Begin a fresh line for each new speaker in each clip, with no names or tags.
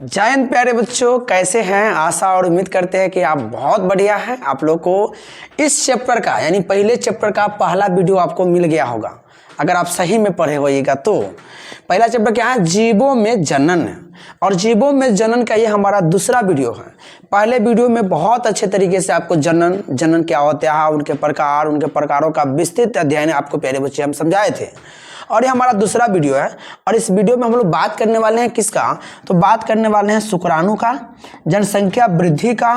जय हिंद प्यारे बच्चों, कैसे हैं? आशा और उम्मीद करते हैं कि आप बहुत बढ़िया हैं। आप लोग को इस चैप्टर का यानी पहले चैप्टर का पहला वीडियो आपको मिल गया होगा अगर आप सही में पढ़े होइएगा तो। पहला चैप्टर क्या है? जीवों में जनन। और जीवों में जनन का ये हमारा दूसरा वीडियो है। पहले वीडियो में बहुत अच्छे तरीके से आपको जनन क्या होता है, उनके प्रकारों का विस्तृत अध्ययन आपको प्यारे बच्चे हम समझाए थे। और ये हमारा दूसरा वीडियो है और इस वीडियो में हम लोग बात करने वाले हैं किसका? तो बात करने वाले हैं शुक्राणु का, जनसंख्या वृद्धि का,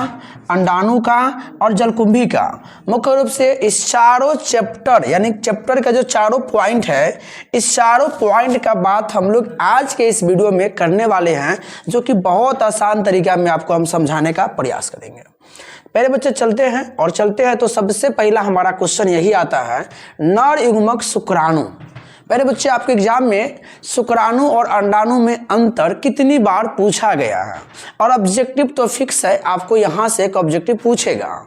अंडाणु का और जलकुंभी का। मुख्य रूप से इस चारों चैप्टर यानी चैप्टर का जो चारों पॉइंट है, इस चारों पॉइंट का बात हम लोग आज के इस वीडियो में करने वाले हैं, जो कि बहुत आसान तरीका में आपको हम समझाने का प्रयास करेंगे। पहले बच्चे चलते हैं तो सबसे पहला हमारा क्वेश्चन यही आता है, नर युग्मक शुक्राणु। पहले बच्चे आपके एग्जाम में शुक्राणु और अंडाणु में अंतर कितनी बार पूछा गया है? और ऑब्जेक्टिव तो फिक्स है, आपको यहाँ से एक ऑब्जेक्टिव पूछेगा।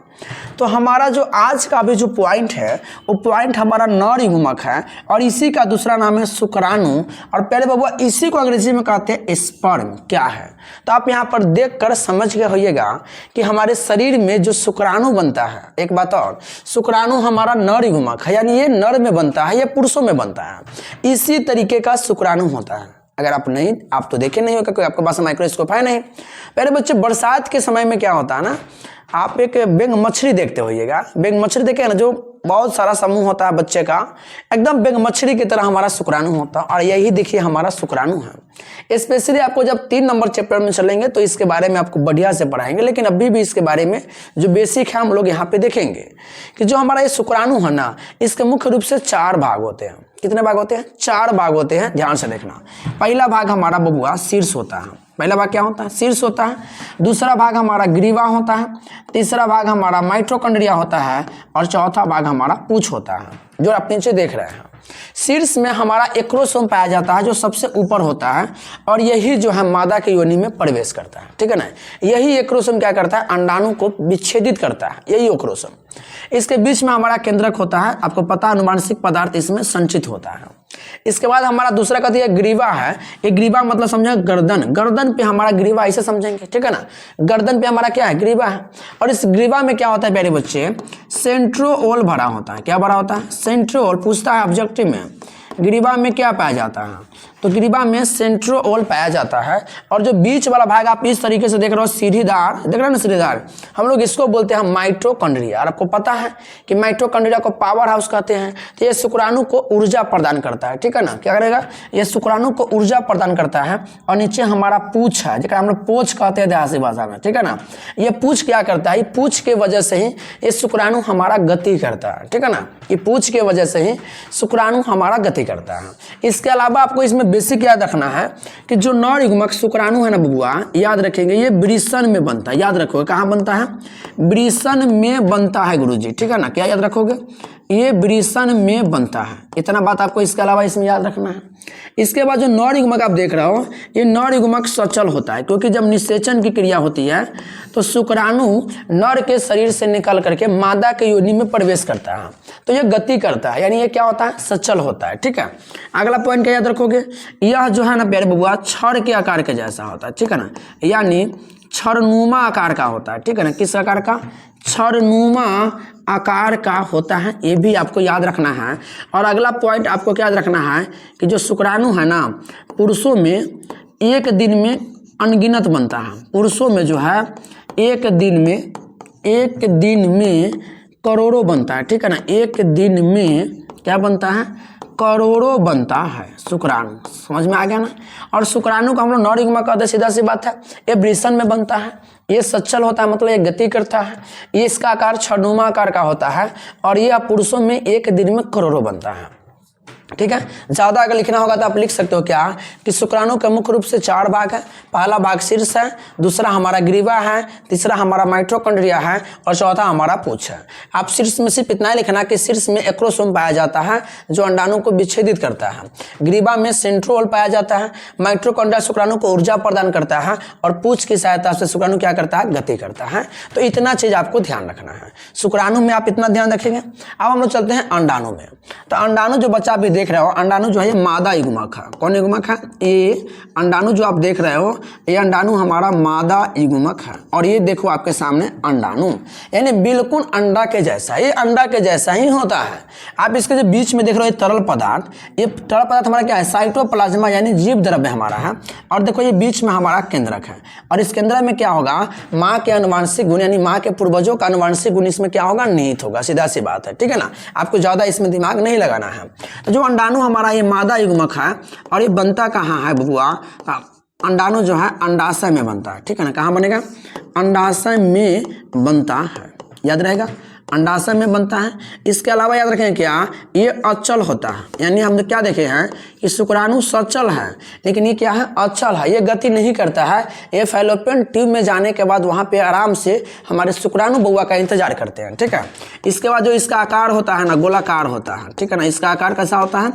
तो हमारा जो आज का भी जो पॉइंट है वो पॉइंट हमारा नर युग्मक है और इसी का दूसरा नाम है शुक्राणु। और पहले बाबू इसी को अंग्रेजी में कहते हैं स्पर्म। क्या है? तो आप यहाँ पर देखकर समझ गए होइएगा कि हमारे शरीर में जो शुक्राणु बनता है, एक बात और, शुक्राणु हमारा नर युग्मक है, यानी ये नर में बनता है, ये पुरुषों में बनता है। इसी तरीके का शुक्राणु होता है। अगर आप तो देखे नहीं होगा, कोई आपके पास माइक्रोस्कोप है नहीं। पहले बच्चे बरसात के समय में क्या होता है ना, आप एक बेंग मछली देखते होइएगा। बेंग मछली देखे ना, जो बहुत सारा समूह होता है बच्चे का, एकदम बेंग मछली की तरह हमारा शुक्राणु होता है। और यही देखिए हमारा शुक्राणु है। स्पेशली आपको जब 3 नंबर चैप्टर में चलेंगे तो इसके बारे में आपको बढ़िया से पढ़ाएंगे, लेकिन अभी भी इसके बारे में जो बेसिक है हम लोग यहाँ पे देखेंगे कि जो हमारा ये शुक्राणु है ना, इसके मुख्य रूप से 4 भाग होते हैं। कितने भाग होते हैं? 4 भाग होते हैं। ध्यान से देखना। पहला भाग हमारा बबुआ शीर्ष होता है। पहला भाग क्या होता है? शीर्ष होता है। दूसरा भाग हमारा ग्रीवा होता है। तीसरा भाग हमारा माइटोकॉन्ड्रिया होता है और चौथा भाग हमारा पूंछ होता है, जो आप नीचे देख रहे हैं। शीर्ष में हमारा एक्रोसोम पाया जाता है, जो सबसे ऊपर होता है और यही जो है मादा की योनि में प्रवेश करता है। ठीक है ना? यही एक्रोसोम क्या करता है? अंडाणु को विच्छेदित करता है, यही एक्रोसोम। इसके बीच में हमारा केंद्रक होता है, आपको पता, अनुवांशिक पदार्थ इसमें संचित होता है। इसके बाद हमारा दूसरा कहते हैं ग्रीवा है। ये ग्रीवा मतलब समझे गर्दन। गर्दन पे हमारा ग्रीवा ऐसे समझेंगे, ठीक है ना? गर्दन पे हमारा क्या है? ग्रीवा है। और इस ग्रीवा में क्या होता है प्यारे बच्चे? सेंट्रोओल भरा होता है। क्या भरा होता है? सेंट्रोओल। पूछता है ऑब्जेक्टिव में, ग्रीवा में क्या पाया जाता है? तो ग्रीवा में सेंट्रोओल पाया जाता है। और जो बीच वाला भाग आप इस तरीके से देख रहे हो, सीढ़ीदार, देख रहे हो ना, सीढ़ीदार, हम लोग इसको बोलते हैं माइटोकॉन्ड्रिया। और आपको पता है कि माइटोकॉन्ड्रिया को पावर हाउस कहते हैं। तो ये शुक्राणु को ऊर्जा प्रदान करता है, ठीक है ना? क्या करेगा? ये शुक्राणु को ऊर्जा प्रदान करता है। और नीचे हमारा पूंछ है, जिसका हम लोग पोच कहते हैं देहाती भाषा में, ठीक है ना? ये पूंछ क्या करता है? ये पूंछ के वजह से ही ये शुक्राणु हमारा गति करता है, ठीक है ना? ये पूंछ के वजह से ही शुक्राणु हमारा गति करता है। इसके अलावा आपको इसमें बेसिक याद रखना है कि जो नर युग्मक शुक्राणु है ना बबुआ, याद रखेंगे, ये वृषण में बनता है। याद रखोगे कहाँ बनता है? वृषण में बनता है गुरुजी, ठीक है ना? क्या याद रखोगे? ये वृषण में बनता है। इतना बात आपको इसके अलावा इसमें याद रखना है। इसके बाद जो नर युग्मक आप देख रहे हो, ये नर युग्मक सचल होता है, क्योंकि जब निषेचन की क्रिया होती है तो शुक्राणु नर के शरीर से निकल करके मादा के योनि में प्रवेश करता है, तो ये गति करता है, यानी ये क्या होता है? सचल होता है, ठीक है? अगला पॉइंट क्या याद रखोगे? यह जो है ना प्यारे बबुआ, छड़ के आकार के जैसा होता है, ठीक है ना? यानी छड़नुमा आकार का होता है, ठीक है ना? किस आकार का? छड़नुमा आकार का होता है। ये भी आपको याद रखना है। और अगला पॉइंट आपको क्या याद रखना है कि जो शुक्राणु है ना, पुरुषों में एक दिन में अनगिनत बनता है। पुरुषों में जो है एक दिन में करोड़ों बनता है, ठीक है ना? एक दिन में क्या बनता है? करोड़ों बनता है शुक्राणु। समझ में आ गया ना? और शुक्राणु का हम लोग नर युग्मक कहते हैं, सीधा सी बात है। ये वृषण में बनता है, ये सचल होता है, मतलब ये गति करता है। ये इसका आकार छड़नुमा आकार का होता है और ये पुरुषों में एक दिन में करोड़ों बनता है, ठीक है? ज्यादा अगर लिखना होगा तो आप लिख सकते हो क्या कि शुक्राणु के मुख्य रूप से 4 भाग है। पहला भाग शीर्ष है, दूसरा हमारा ग्रीवा है, तीसरा हमारा माइटोकॉन्ड्रिया है और चौथा हमारा पूंछ है। आप शीर्ष में सिर्फ इतना ही लिखना कि शीर्ष में एक्रोसोम पाया जाता है, जो अंडाणु को विच्छेदित करता है। ग्रीवा में सेंट्रोल पाया जाता है। माइटोकॉन्ड्रिया शुक्राणु को ऊर्जा प्रदान करता है और पूंछ की सहायता से शुक्राणु क्या करता है? गति करता है। तो इतना चीज आपको ध्यान रखना है। शुक्राणु में आप इतना ध्यान रखेंगे। अब हम लोग चलते हैं अंडाणु में। तो अंडाणु जो बच्चा भी देख रहे हो अंडाणु जो है ये मादा युग्मक है। कौन युग्मक है? ये अंडाणु जो आप देख रहे हो ये अंडाणु हमारा मादा युग्मक है। और ये देखो आपके सामने अंडाणु, यानी बिल्कुल अंडा के जैसा, ये अंडा के जैसा ही होता है। आप इसके जो बीच में देख रहे हो ये तरल पदार्थ, ये तरल पदार्थ हमारा क्या है? साइटोप्लाज्मा यानी जीव द्रव्य हमारा है। और देखो ये बीच में हमारा केंद्रक है, और इस केंद्रक में क्या होगा? माँ के आनुवांशिक गुण यानी माँ के पूर्वजों का आनुवांशिक गुण इसमें क्या होगा? निहित होगा। सीधा सी बात है, ठीक है ना। आपको ज़्यादा इसमें दिमाग नहीं लगाना है। तो जो अंडाणु हमारा ये मादा युग्मक है, और ये बनता कहाँ है बबुआ? अंडाणु जो है अंडाशय में बनता है, ठीक है ना। कहाँ बनेगा? अंडाशय में बनता है, याद रहेगा, अंडाशय में बनता है। इसके अलावा याद रखें क्या? ये अचल होता है, यानी हम क्या देखे हैं कि शुक्राणु सचल है, लेकिन ये क्या है? अचल है, ये गति नहीं करता है। ये फैलोपियन ट्यूब में जाने के बाद वहाँ पे आराम से हमारे शुक्राणु बउआ का इंतजार करते हैं, ठीक है। इसके बाद जो इसका आकार होता है ना, गोलाकार होता है, ठीक है ना। इसका आकार कैसा होता है?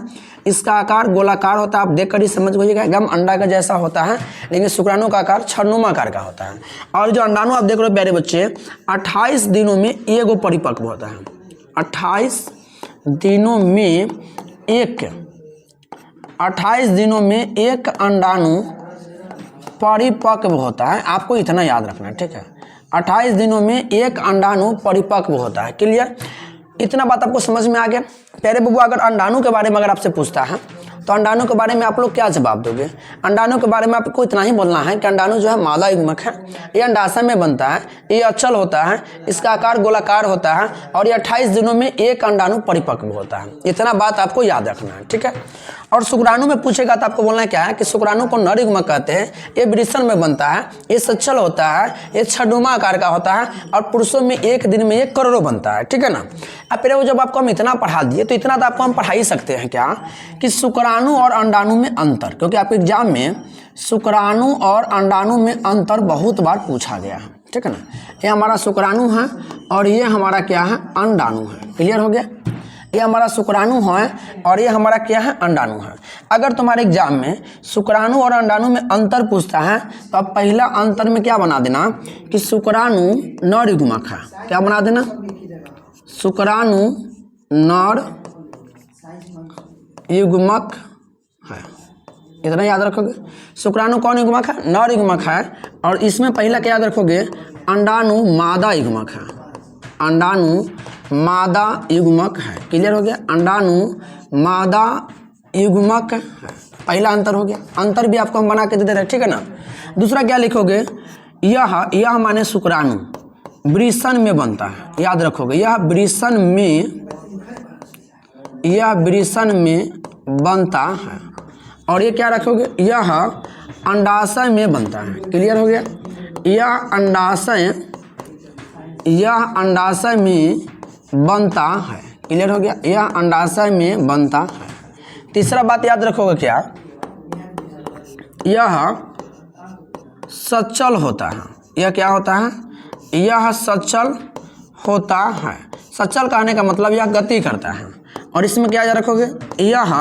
इसका आकार गोलाकार होता है। आप देखकर ही समझ गइएगा, एकदम अंडा का जैसा होता है, लेकिन शुक्राणु का आकार छन्नुमा आकार का होता है। और जो अंडाणु आप देख रहे हो प्यारे बच्चे, 28 दिनों में एगो परिपक्व होता है। 28 दिनों में एक 28 दिनों में एक अंडाणु परिपक्व होता है। आपको इतना याद रखना है, ठीक है। 28 दिनों में एक अंडाणु परिपक्व होता है। क्लियर? इतना बात आपको समझ में आ गया? प्यारे बबुआ, अगर अंडाणु के बारे में अगर आपसे पूछता है तो अंडाणु के बारे में आप लोग क्या जवाब दोगे? अंडाणु के बारे में आपको इतना ही बोलना है कि अंडाणु जो है मादा युग्मक है, ये अंडाशय में बनता है, ये अचल होता है, इसका आकार गोलाकार होता है, और ये 28 दिनों में एक अंडाणु परिपक्व होता है। इतना बात आपको याद रखना है, ठीक है। और शुक्राणु में पूछेगा तो आपको बोलना क्या है कि शुक्राणु को नर युग्मक कहते हैं, ये वृषण में बनता है, ये सचल होता है, ये छद्मा आकार का होता है, और पुरुषों में एक दिन में एक करोड़ों बनता है, ठीक है ना। अब फिर वो जब आपको हम इतना पढ़ा दिए तो इतना तो आपको हम पढ़ा ही सकते हैं क्या कि शुक्राणु और अंडाणु में अंतर, क्योंकि आपके एग्जाम में शुक्राणु और अंडाणु में अंतर बहुत बार पूछा गया है, ठीक है ना। ये हमारा शुक्राणु है और ये हमारा क्या है? अंडाणु है। क्लियर हो गया? ये हमारा शुक्राणु है और ये हमारा क्या है? अंडाणु है। अगर तुम्हारे एग्जाम में शुक्राणु और अंडाणु में अंतर पूछता है तो आप पहला अंतर में क्या बना देना कि शुक्राणु नर युग्मक है। क्या बना देना? शुक्राणु नर युग्मक है। इतना याद रखोगे। शुक्राणु कौन युग्मक है? नर युग्मक है। और इसमें पहला क्या याद रखोगे? अंडाणु मादा युग्मक है। अंडाणु मादा युग्मक है। क्लियर हो गया? अंडाणु मादा युग्मक है, पहला अंतर हो गया। अंतर भी आपको हम बना के दे दे रहे हैं, ठीक है ना। दूसरा क्या लिखोगे? यह माने शुक्राणु वृषण में बनता है। याद रखोगे, यह वृषण में बनता है। और ये क्या रखोगे? यह अंडाशय में बनता है। क्लियर हो गया? यह अंडाशय में बनता है। क्लियर हो गया? यह अंडाशय में बनता है। तीसरा बात याद रखोगे क्या? यह सचल होता है। यह क्या होता है? यह सचल होता है। सचल कहने का मतलब यह गति करता है। और इसमें क्या याद रखोगे? यह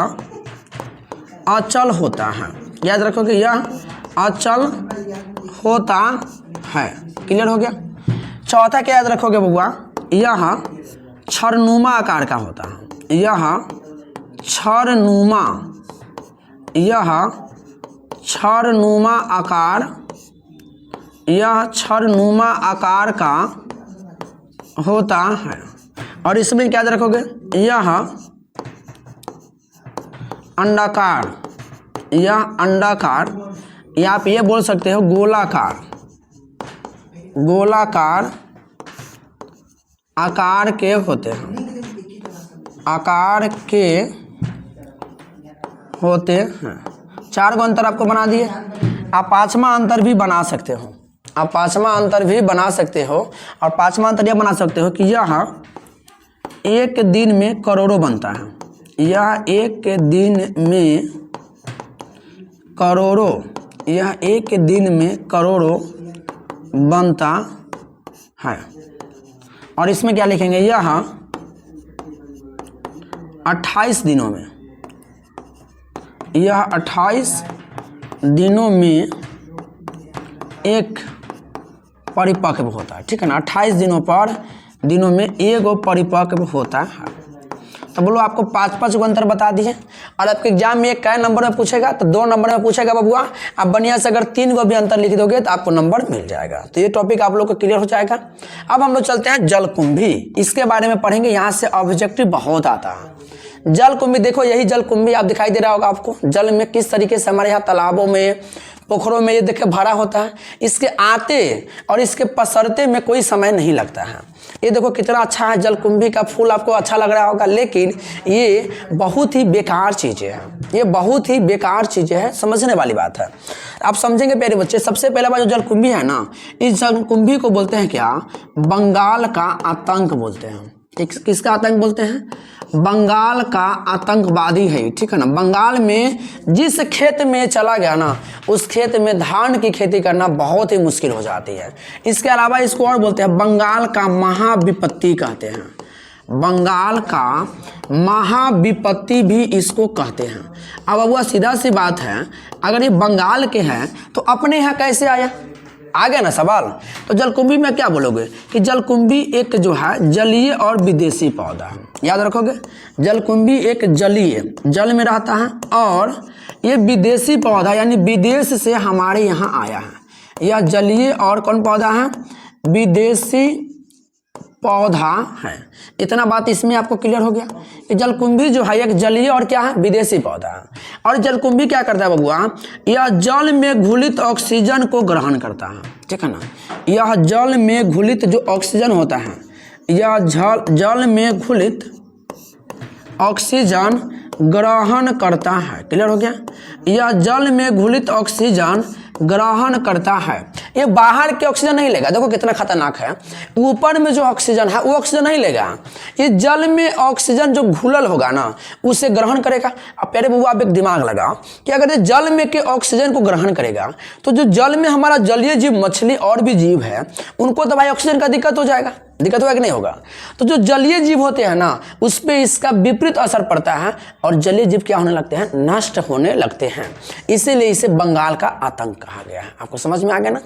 अचल होता है। याद रखोगे, यह अचल होता है। क्लियर हो गया? चौथा क्या याद रखोगे बबुआ? यह छरनुमा आकार का होता है। यह छरनुमा आकार का होता है। और इसमें क्या याद रखोगे? यह अंडाकार, या आप ये बोल सकते हो गोलाकार आकार के होते हैं। चार गो अंतर आपको बना दिए। आप पांचवा अंतर भी बना सकते हो। और पांचवा अंतर यह बना सकते हो कि यह एक दिन में करोड़ों बनता है। यह एक दिन में करोड़ों बनता है। और इसमें क्या लिखेंगे? यह 28 दिनों में, यह 28 दिनों में एक परिपक्व होता है। ठीक है ना? 28 दिनों में एगो परिपक्व होता है। तो बोलो आपको 5-5 को अंतर बता दिए। और आपके एग्जाम में कै नंबर में पूछेगा, तो 2 नंबर में पूछेगा बबुआ। आप बढ़िया से अगर 3 को भी अंतर लिख दोगे तो आपको नंबर मिल जाएगा। तो ये टॉपिक आप लोग को क्लियर हो जाएगा। अब हम लोग चलते हैं जलकुंभी, इसके बारे में पढ़ेंगे। यहाँ से ऑब्जेक्टिव बहुत आता है। जलकुंभी देखो, यही जलकुंभी आप दिखाई दे रहा होगा आपको। जल में किस तरीके से हमारे यहाँ तालाबों में, पोखरों में ये देखिए भरा होता है। इसके आते और इसके पसरते में कोई समय नहीं लगता है। ये देखो कितना अच्छा है, जलकुंभी का फूल आपको अच्छा लग रहा होगा, लेकिन ये बहुत ही बेकार चीज़ें हैं। ये बहुत ही बेकार चीज़ें हैं, समझने वाली बात है। आप समझेंगे प्यारे बच्चे। सबसे पहला बात, जो जलकुंभी है ना, इस जलकुंभी को बोलते हैं क्या, बंगाल का आतंक बोलते हैं। किसका आतंक बोलते हैं? बंगाल का आतंकवादी है, ठीक है ना। बंगाल में जिस खेत में चला गया ना, उस खेत में धान की खेती करना बहुत ही मुश्किल हो जाती है। इसके अलावा इसको और बोलते हैं बंगाल का महाविपत्ति कहते हैं। बंगाल का महाविपत्ति भी इसको कहते हैं। अब वह सीधा सी बात है, अगर ये बंगाल के हैं तो अपने यहाँ कैसे आया? आ गया ना सवाल। तो जलकुंभी में क्या बोलोगे कि जलकुंभी एक जो है जलीय और विदेशी पौधा है। याद रखोगे, जलकुंभी एक जलीय, जल में रहता है, और ये विदेशी पौधा यानी विदेश से हमारे यहाँ आया है। यह जलीय और कौन पौधा है? विदेशी पौधा है। इतना बात इसमें आपको क्लियर हो गया कि जलकुंभी जो है एक जलीय और क्या है? विदेशी पौधा है। और जलकुंभी क्या करता है बबुआ? यह जल में घुलित ऑक्सीजन को ग्रहण करता है, ठीक है ना। यह जल में घुलित जो ऑक्सीजन होता है, यह जल में घुलित ऑक्सीजन ग्रहण करता है। क्लियर हो गया? यह जल में घुलित ऑक्सीजन ग्रहण करता है। ये बाहर के ऑक्सीजन नहीं लेगा। देखो कितना खतरनाक है। ऊपर में जो ऑक्सीजन है वो ऑक्सीजन नहीं लेगा। ये जल में ऑक्सीजन जो घुलल होगा ना, उसे ग्रहण करेगा। अब प्यारे बबुआ आप एक दिमाग लगाओ कि अगर ये जल में के ऑक्सीजन को ग्रहण करेगा, तो जो जल में हमारा जलीय जीव, मछली और भी जीव है, उनको तो भाई ऑक्सीजन का दिक्कत हो जाएगा। दिक्कत होगा कि नहीं होगा? तो जो जलीय जीव होते हैं ना, उस पर इसका विपरीत असर पड़ता है और जलीय जीव क्या होने लगते हैं? नष्ट होने लगते हैं। इसीलिए इसे बंगाल का आतंक कहा गया है। आपको समझ में आ गया ना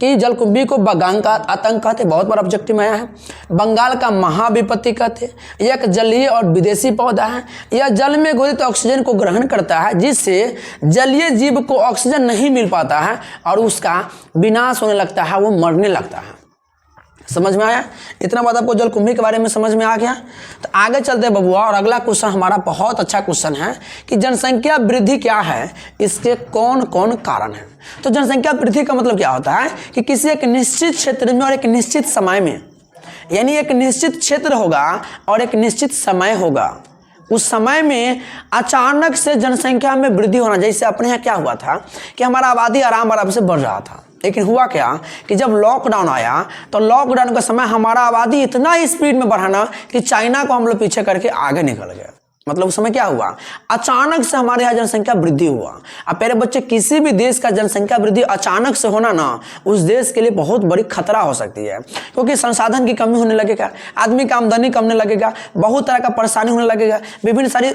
कि जलकुंभी को बंगाल का आतंक कहते। बहुत बार ऑब्जेक्टिव में आया है। बंगाल का महाविपत्ति कहते। यह एक जलीय और विदेशी पौधा है। यह जल में घुलित ऑक्सीजन को ग्रहण करता है, जिससे जलीय जीव को ऑक्सीजन नहीं मिल पाता है और उसका विनाश होने लगता है, वो मरने लगता है। समझ में आया? इतना बात आपको जलकुंभी के बारे में समझ में आ गया। तो आगे चलते हैं बबुआ, और अगला क्वेश्चन हमारा बहुत अच्छा क्वेश्चन है कि जनसंख्या वृद्धि क्या है, इसके कौन कौन कारण है। तो जनसंख्या वृद्धि का मतलब क्या होता है कि किसी एक निश्चित क्षेत्र में और एक निश्चित समय में, यानी एक निश्चित क्षेत्र होगा और एक निश्चित समय होगा, उस समय में अचानक से जनसंख्या में वृद्धि होना। जैसे अपने यहाँ क्या हुआ था कि हमारा आबादी आराम आराम से बढ़ रहा था, लेकिन हुआ क्या कि जब लॉकडाउन आया तो लॉकडाउन का समय हमारा आबादी इतना स्पीड में बढ़ा ना कि चाइना को हम लोग पीछे करके आगे निकल गए। मतलब उस समय क्या हुआ? अचानक से हमारे यहाँ जनसंख्या वृद्धि हुआ। अब प्यारे बच्चे, किसी भी देश का जनसंख्या वृद्धि अचानक से होना ना, उस देश के लिए बहुत बड़ी खतरा हो सकती है, क्योंकि संसाधन की कमी होने लगेगा, आदमी का आमदनी कम होने लगेगा, बहुत तरह का परेशानी होने लगेगा, विभिन्न सारी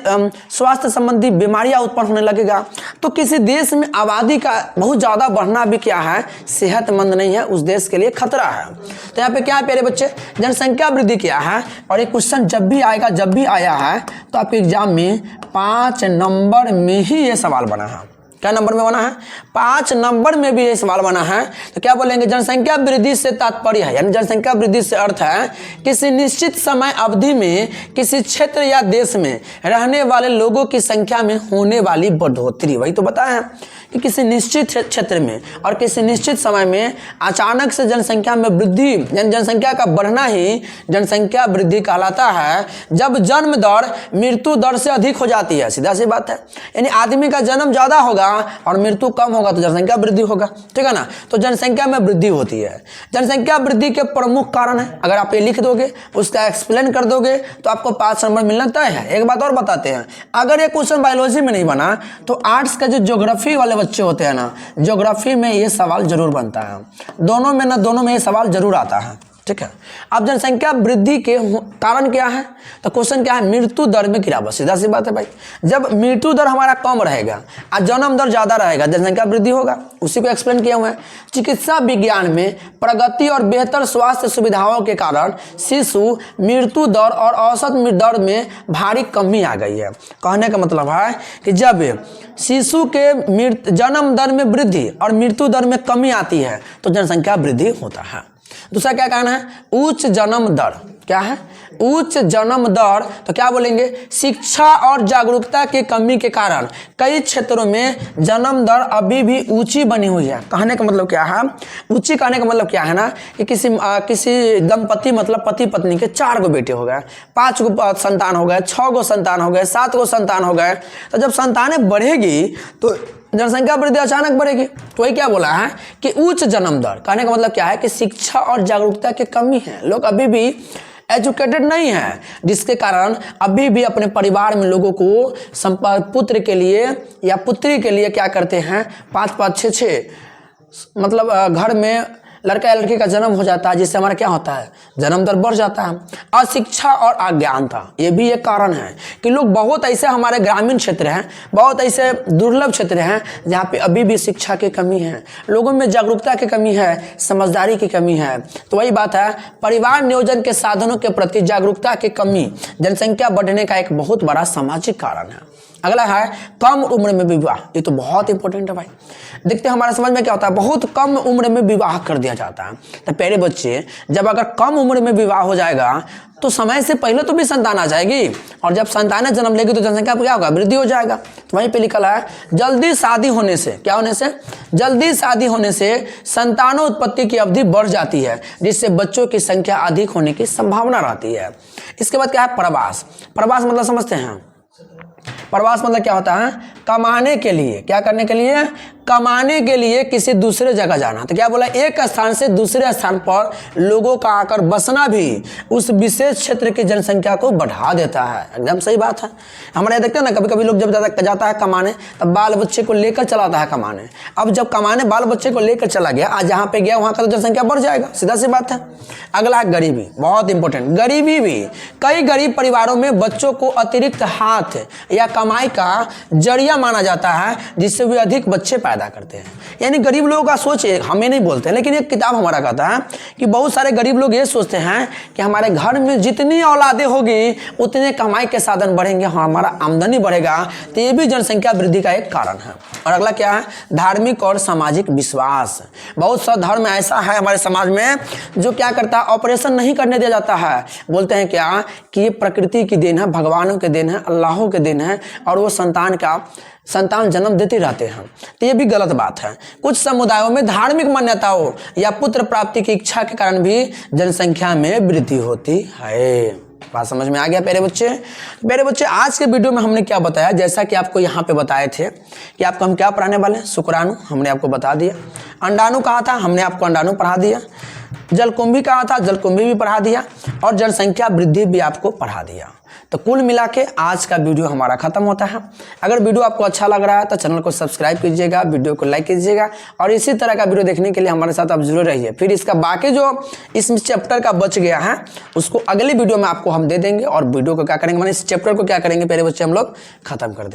स्वास्थ्य संबंधी बीमारियां उत्पन्न होने लगेगा। तो किसी देश में आबादी का बहुत ज़्यादा बढ़ना भी क्या है? सेहतमंद नहीं है, उस देश के लिए खतरा है। तो यहाँ पे क्या है प्यारे बच्चे? जनसंख्या वृद्धि क्या है? और एक क्वेश्चन जब भी आएगा, जब भी आया है, तो आपके एग्जाम में 5 नंबर में ही ये सवाल बना है। क्या नंबर में बना है? 5 नंबर में भी ये सवाल बना है। तो क्या बोलेंगे? जनसंख्या वृद्धि से तात्पर्य है, यानी जनसंख्या वृद्धि से अर्थ है किसी निश्चित समय अवधि में किसी क्षेत्र या देश में रहने वाले लोगों की संख्या में होने वाली बढ़ोतरी। वही तो बताया कि किसी निश्चित क्षेत्र में और किसी निश्चित समय में अचानक से जनसंख्या में वृद्धि, यानी जनसंख्या का बढ़ना ही जनसंख्या वृद्धि कहलाता है। जब जन्म दर मृत्यु दर से अधिक हो जाती है, सीधा सी बात है, यानी आदमी का जन्म ज़्यादा होगा और मृत्यु कम होगा तो जनसंख्या वृद्धि होगा, ठीक है ना। तो जनसंख्या में वृद्धि होती है। जनसंख्या वृद्धि के प्रमुख कारण है, अगर आप ये लिख दोगे, उसका एक्सप्लेन कर दोगे, तो आपको 5 नंबर मिलना तय है। एक बात और बताते हैं, अगर ये क्वेश्चन बायोलॉजी में नहीं बना तो आर्ट्स का जो ज्योग्राफी वाले बच्चे होते हैं ना, ज्योग्राफी में ये सवाल जरूर बनता है। दोनों में ना, दोनों में ये सवाल जरूर आता है। ठीक है। अब जनसंख्या वृद्धि के कारण क्या है, तो क्वेश्चन क्या है, मृत्यु दर में गिरावट। सीधा सी बात है भाई, जब मृत्यु दर हमारा कम रहेगा और जन्म दर ज़्यादा रहेगा, जनसंख्या वृद्धि होगा। उसी को एक्सप्लेन किया हुआ है। चिकित्सा विज्ञान में प्रगति और बेहतर स्वास्थ्य सुविधाओं के कारण शिशु मृत्यु दर और औसत मृत्यु दर में भारी कमी आ गई है। कहने का मतलब है कि जब शिशु के जन्म दर में वृद्धि और मृत्यु दर में कमी आती है तो जनसंख्या वृद्धि होता है। दूसरा क्या कारण है, उच्च जन्म दर। क्या है, उच्च जन्म दर, तो क्या बोलेंगे, शिक्षा और जागरूकता की कमी के कारण कई क्षेत्रों में जन्म दर अभी भी ऊंची बनी हुई है। कहने का मतलब क्या है, ऊंची कहने का मतलब क्या है ना, कि किसी दंपति मतलब पति पत्नी के 4 गो बेटे हो गए, 5 गो संतान हो गए, 6 गो संतान हो गए, 7 गो संतान हो गए, तो जब संतानें बढ़ेगी तो जनसंख्या वृद्धि अचानक बढ़ेगी। तो वही क्या बोला है कि उच्च जन्म दर। कहने का मतलब क्या है कि शिक्षा और जागरूकता की कमी है, लोग अभी भी एजुकेटेड नहीं है, जिसके कारण अभी भी अपने परिवार में लोगों को पुत्र के लिए या पुत्री के लिए क्या करते हैं, 5-5, 6-6 मतलब घर में लड़का या लड़की का जन्म हो जाता है, जिससे हमारा क्या होता है, जन्म दर बढ़ जाता है। अशिक्षा और अज्ञानता, ये भी एक कारण है कि लोग बहुत ऐसे हमारे ग्रामीण क्षेत्र हैं, बहुत ऐसे दुर्लभ क्षेत्र हैं जहाँ पे अभी भी शिक्षा की कमी है, लोगों में जागरूकता की कमी है, समझदारी की कमी है। तो वही बात है, परिवार नियोजन के साधनों के प्रति जागरूकता की कमी जनसंख्या बढ़ने का एक बहुत बड़ा सामाजिक कारण है। अगला है कम उम्र में विवाह। ये तो बहुत इंपॉर्टेंट है भाई। देखते हैं हमारे समाज में क्या होता है, बहुत कम उम्र में विवाह कर दिया जाता है। तो प्यारे बच्चे, जब अगर कम उम्र में विवाह हो जाएगा तो समय से पहले तो भी संतान आ जाएगी, और जब संतानें जन्म लेगी तो जनसंख्या क्या होगा, वृद्धि हो जाएगा। तो वहीं पे लिखा है जल्दी शादी होने से, क्या होने से, जल्दी शादी होने से संतानोत्पत्ति की अवधि बढ़ जाती है, जिससे बच्चों की संख्या अधिक होने की संभावना रहती है। इसके बाद क्या है, प्रवास। प्रवास मतलब समझते हैं, प्रवास मतलब क्या होता है, कमाने के लिए, क्या करने के लिए, कमाने के लिए किसी दूसरे जगह जाना। तो क्या बोला, एक स्थान से दूसरे स्थान पर लोगों का आकर बसना भी उस विशेष क्षेत्र की जनसंख्या को बढ़ा देता है। एकदम सही बात है। हमारे देखते हैं ना, कभी कभी लोग जब जाता है कमाने, तब बाल बच्चे को लेकर चलाता है कमाने। अब जब कमाने बाल बच्चे को लेकर चला गया, आज जहाँ पे गया वहाँ का तो जनसंख्या बढ़ जाएगा, सीधा सी बात है। अगला है गरीबी, बहुत इंपॉर्टेंट। गरीबी भी, कई गरीब परिवारों में बच्चों को अतिरिक्त हाथ या कमाई का जरिया माना जाता है, जिससे वे अधिक बच्चे पैदा करते हैं। यानी गरीब लोगों का सोच, हमें नहीं बोलते, लेकिन एक किताब हमारा कहता है कि बहुत सारे गरीब लोग ये सोचते हैं कि हमारे घर में जितनी औलादें होगी उतने कमाई के साधन बढ़ेंगे, हमारा आमदनी बढ़ेगा। तो ये भी जनसंख्या वृद्धि का एक कारण है। और अगला क्या है, धार्मिक और सामाजिक विश्वास। बहुत सा धर्म ऐसा है हमारे समाज में जो क्या करता है, ऑपरेशन नहीं करने दिया जाता है। बोलते हैं क्या कि ये प्रकृति की देन है, भगवानों के देन है, अल्लाहों के देन है, और वो संतान जन्म देते रहते हैं। तो ये भी गलत बात है। कुछ समुदायों में धार्मिक मान्यताओं या पुत्र प्राप्ति की इच्छा के कारण भी जनसंख्या में वृद्धि होती है। बात समझ में आ गया प्यारे बच्चे? प्यारे बच्चे, आज के वीडियो में हमने क्या बताया, जैसा कि आपको यहाँ पे बताए थे कि आपको हम क्या पढ़ाने वाले हैं, शुक्राणु हमने आपको बता दिया, अंडाणु कहा था हमने आपको अंडाणु पढ़ा दिया, जलकुंभी कहा था जलकुंभी भी पढ़ा दिया, और जनसंख्या वृद्धि भी आपको पढ़ा दिया। तो कुल मिला के आज का वीडियो हमारा खत्म होता है। अगर वीडियो आपको अच्छा लग रहा है तो चैनल को सब्सक्राइब कीजिएगा, वीडियो को लाइक कीजिएगा, और इसी तरह का वीडियो देखने के लिए हमारे साथ आप जरूर रहिए। फिर इसका बाकी जो इस चैप्टर का बच गया है उसको अगली वीडियो में आपको हम दे देंगे, और वीडियो को क्या करेंगे, माने इस चैप्टर को क्या करेंगे प्यारे बच्चे, हम लोग खत्म कर देंगे।